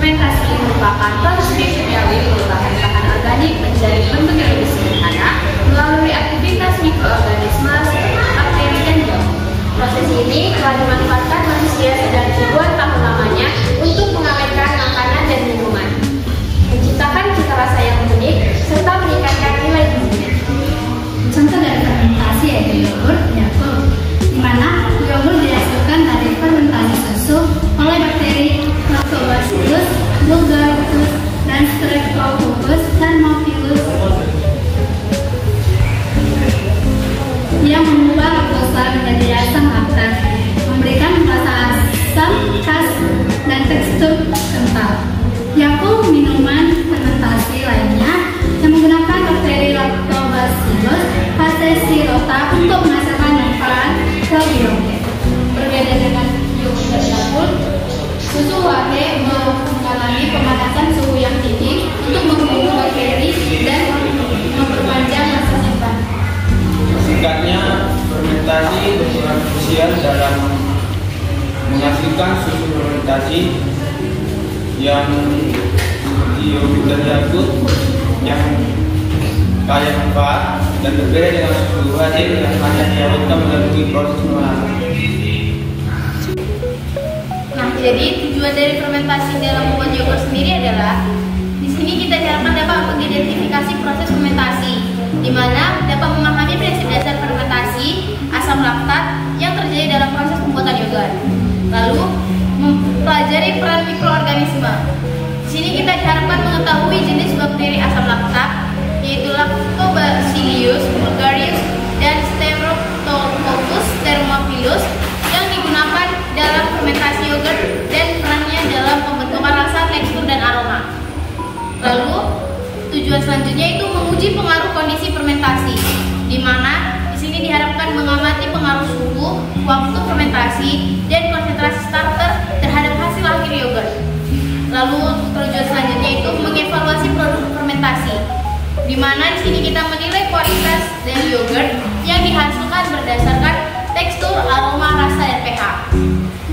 Fermentasi merupakan proses kimiawi perubahan bahan organik menjadi bentuk yang lebih sederhana melalui aktivitas mikroorganisme seperti bakteri dan jamur. Proses ini telah dimanfaatkan manusia sejak ribuan tahun lamanya untuk mengawetkan makanan dan minuman, menciptakan cita rasa yang unik, serta meningkatkan nilai gizinya. Contoh dari fermentasi yaitu yogurt, Yakult, di mana yogurt dihasilkan dari fermentasi susu oleh bakteri Lactobacillus bulgaricus dan Streptococcus thermophilus yang mengubah laktosa menjadi asam laktat, memberikan rasa asam khas dan tekstur kental. Yakult minuman fermentasi lainnya yang menggunakan bakteri Lactobacillus acesirota untuk menghasilkan manfaat lebih oke. Berbeda dengan yogurt Yakult, susu whey mengalami pemanasan suhu yang tinggi untuk membunuh bakteri dan memperpanjang masa simpan. Singkatnya, fermentasi berperan krusial dalam menghasilkan susu fermentasi yang seperti yogurt dan Yakult yang kaya manfaat dan berbeda dengan susu whey yang hanya dihasilkan melalui proses pengolahan. Nah, jadi tujuan dari fermentasi dalam membuat yogurt sendiri adalah di sini kita diharapkan dapat mengidentifikasi proses fermentasi, di mana dapat memahami prinsip dasar fermentasi asam laktat yang terjadi dalam proses pembuatan yogurt. Lalu mempelajari peran mikroorganisme. Di sini kita diharapkan mengetahui jenis bakteri asam laktat, yaitu Lactobacillus bulgaricus dan Streptococcus thermophilus yang digunakan dalam fermentasi yogurt dan perannya dalam pembentukan rasa, tekstur, dan aroma. Lalu tujuan selanjutnya itu menguji pengaruh kondisi fermentasi, di mana di sini diharapkan mengamati pengaruh suhu, waktu fermentasi, dan konsentrasi starter terhadap hasil akhir yogurt. Lalu tujuan selanjutnya itu mengevaluasi produk fermentasi, di mana di sini kita menilai kualitas dari yogurt yang dihasilkan berdasarkan tekstur, aroma, rasa, dan pH.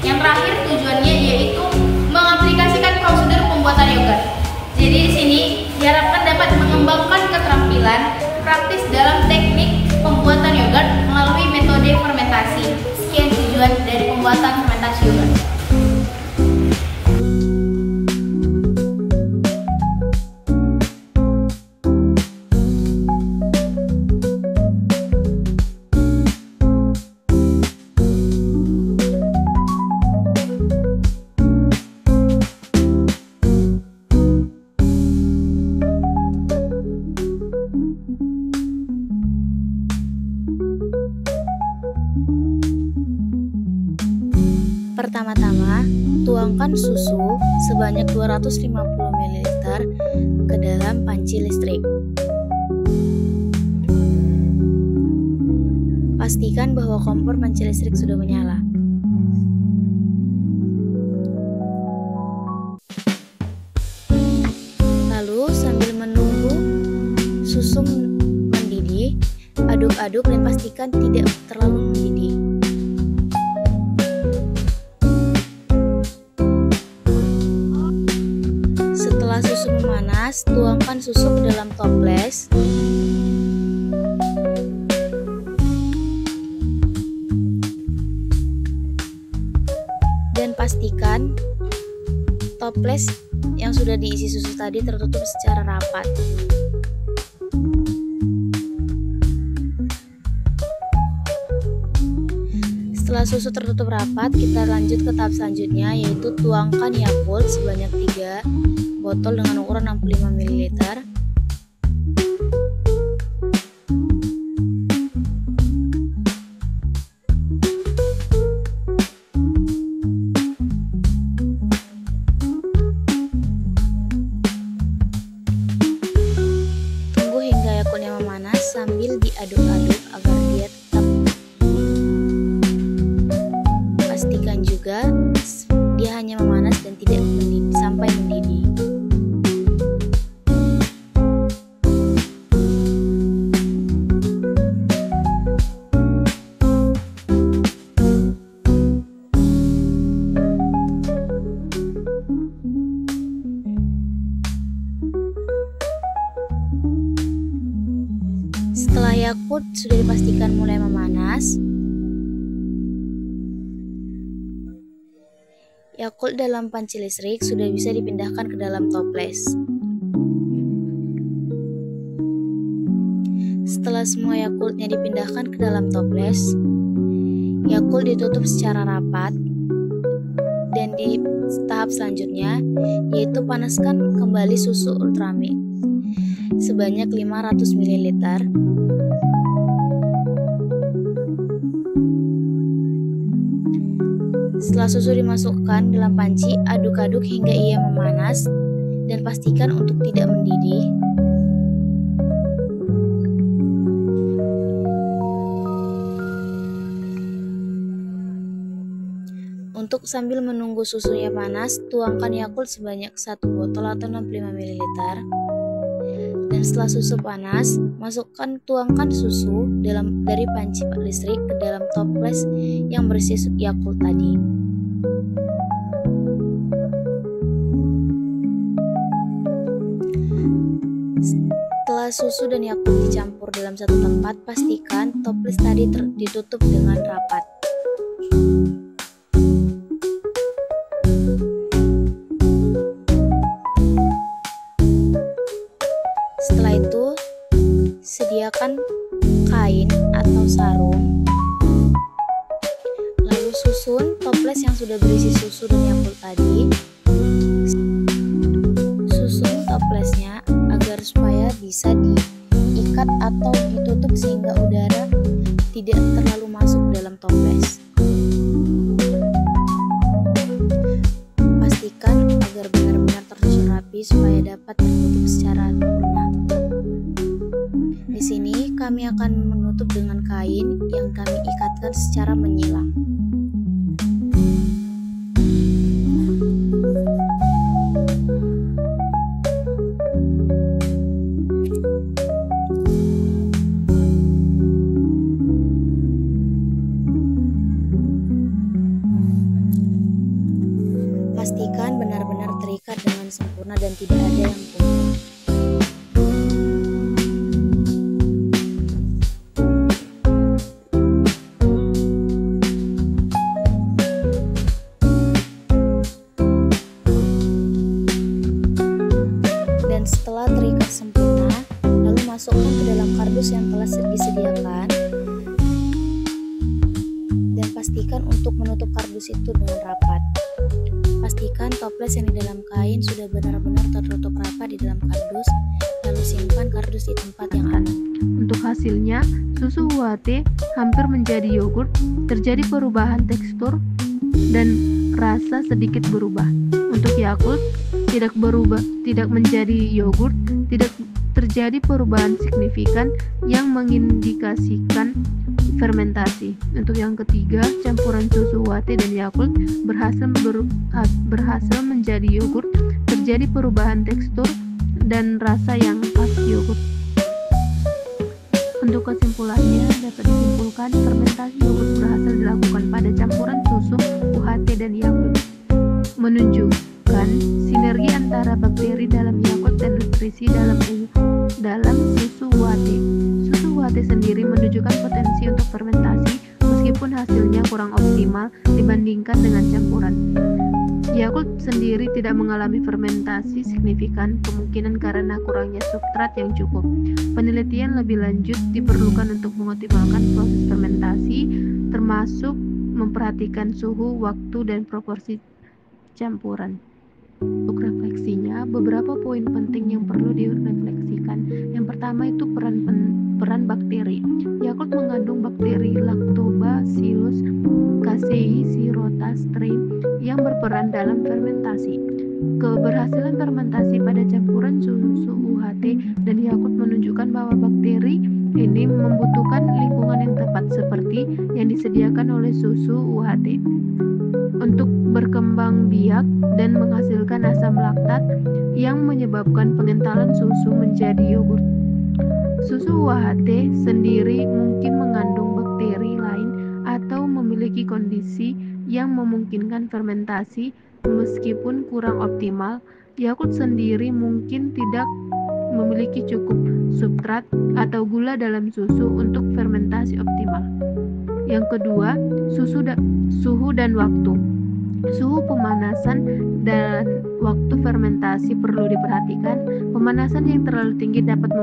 Yang terakhir tujuannya yaitu mengaplikasikan prosedur pembuatan yogurt. Jadi di sini diharapkan dapat mengembangkan keterampilan praktis dalam teknik pembuatan yogurt melalui metode fermentasi. Sekian tujuan dari pembuatan fermentasi yogurt. Pertama-tama, tuangkan susu sebanyak 250 ml ke dalam panci listrik. Pastikan bahwa kompor panci listrik sudah menyala. Lalu sambil menunggu susu mendidih, aduk-aduk dan pastikan tidak terlalu mendidih. Setelah susu memanas, tuangkan susu ke dalam toples. Dan pastikan toples yang sudah diisi susu tadi tertutup secara rapat. Setelah susu tertutup rapat, kita lanjut ke tahap selanjutnya, yaitu tuangkan Yakult sebanyak 3 botol dengan ukuran 65 ml. Tunggu hingga Yakultnya memanas sambil diaduk-aduk agar dia tetap. Pastikan juga dia hanya memanas dan tidak mendidih sampai mendidih. Yakult sudah dipastikan mulai memanas, Yakult dalam panci listrik sudah bisa dipindahkan ke dalam toples. Setelah semua Yakultnya dipindahkan ke dalam toples, Yakult ditutup secara rapat, dan di tahap selanjutnya yaitu panaskan kembali susu Ultramix sebanyak 500 ml. Setelah susu dimasukkan dalam panci, aduk-aduk hingga ia memanas dan pastikan untuk tidak mendidih. Untuk sambil menunggu susunya panas, tuangkan Yakult sebanyak 1 botol atau 65 ml. Dan setelah susu panas, tuangkan susu dari panci listrik ke dalam toples yang berisi Yakult tadi. Setelah susu dan Yakult dicampur dalam satu tempat, pastikan toples tadi ditutup dengan rapat. Setelah itu, sediakan kain atau sarung, lalu susun toples yang sudah berisi susu dan Yakult tadi. Susun toplesnya agar supaya bisa diikat atau ditutup sehingga udara tidak terlalu masuk dalam toples. Pastikan agar benar-benar tersusun rapi supaya dapat tertutup secara sempurna. Di sini kami akan menutup dengan kain yang kami ikatkan secara menyilang. Pastikan benar-benar terikat dengan sempurna dan tidak ada yang tumpah. Dan setelah terikat sempurna, lalu masukkan ke dalam kardus yang telah disediakan. Dan pastikan untuk menutup kardus itu dengan rapat. Pastikan toples yang di dalam kain sudah benar-benar tertutup rapat di dalam kardus, lalu simpan kardus di tempat yang aman. Untuk hasilnya, susu UHT hampir menjadi yogurt, terjadi perubahan tekstur dan rasa sedikit berubah. Untuk Yakult tidak menjadi yogurt, tidak terjadi perubahan signifikan yang mengindikasikan fermentasi. Untuk yang ketiga, campuran susu UHT dan Yakult berhasil menjadi yogurt, terjadi perubahan tekstur dan rasa yang khas yogurt. Untuk kesimpulannya, dapat disimpulkan fermentasi yogurt berhasil dilakukan pada campuran susu UHT dan Yakult, menunjukkan sinergi antara bakteri dalam Yakult dan nutrisi dalam susu UHT. Susu UHT sendiri menunjukkan potensi untuk fermentasi meskipun hasilnya kurang optimal dibandingkan dengan campuran. Yakult sendiri tidak mengalami fermentasi signifikan, kemungkinan karena kurangnya substrat yang cukup. Penelitian lebih lanjut diperlukan untuk mengoptimalkan proses fermentasi, termasuk memperhatikan suhu, waktu, dan proporsi campuran. Untuk refleksinya, beberapa poin penting yang perlu direfleksikan. Yang pertama itu peran bakteri. Yakult mengandung bakteri Lactobacillus casei shirota strain yang berperan dalam fermentasi. Keberhasilan fermentasi pada campuran susu UHT dan Yakult menunjukkan bahwa bakteri ini membutuhkan lingkungan yang tepat seperti yang disediakan oleh susu UHT untuk berkembang biak dan menghasilkan asam laktat yang menyebabkan pengentalan susu menjadi yogurt. Susu UHT sendiri mungkin mengandung bakteri lain atau memiliki kondisi yang memungkinkan fermentasi meskipun kurang optimal. Yakult sendiri mungkin tidak memiliki cukup substrat atau gula dalam susu untuk fermentasi optimal. Yang kedua, suhu dan waktu. Suhu pemanasan dan waktu fermentasi perlu diperhatikan. Pemanasan yang terlalu tinggi dapat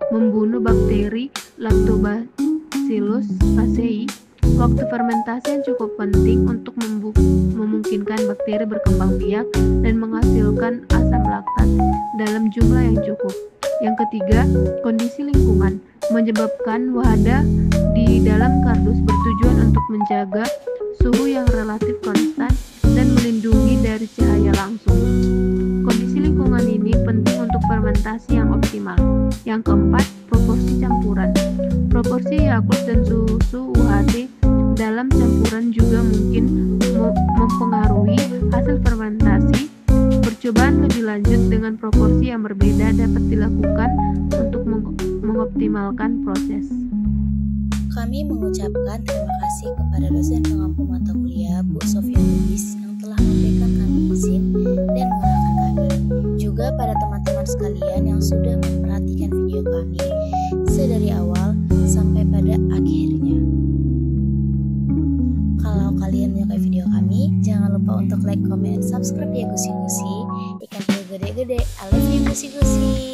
membunuh bakteri Lactobacillus casei. Waktu fermentasi yang cukup penting untuk memungkinkan bakteri berkembang biak dan menghasilkan asam laktat dalam jumlah yang cukup. Yang ketiga, kondisi lingkungan menyebabkan wadah di dalam kardus bertujuan untuk menjaga suhu yang relatif konstan dan melindungi dari cahaya langsung. Kondisi lingkungan ini penting untuk fermentasi yang optimal. Yang keempat, proporsi campuran. Proporsi Yakult dan susu UHT dalam campuran juga mungkin mempengaruhi hasil fermentasi. Percobaan lebih lanjut dengan proporsi yang berbeda dapat dilakukan untuk mengoptimalkan proses. Kami mengucapkan terima kasih kepada dosen pengampu mata kuliah Bu Sofia Lubis yang telah memberikan kami izin dan mengarahkan kami. Juga pada teman-teman sekalian yang sudah memperhatikan video kami sedari awal sampai pada akhirnya. Kalau kalian menyukai video kami, jangan lupa untuk like, comment, dan subscribe ya gusi-gusi. Ikan hiu gede-gede, I love you gusi-gusi.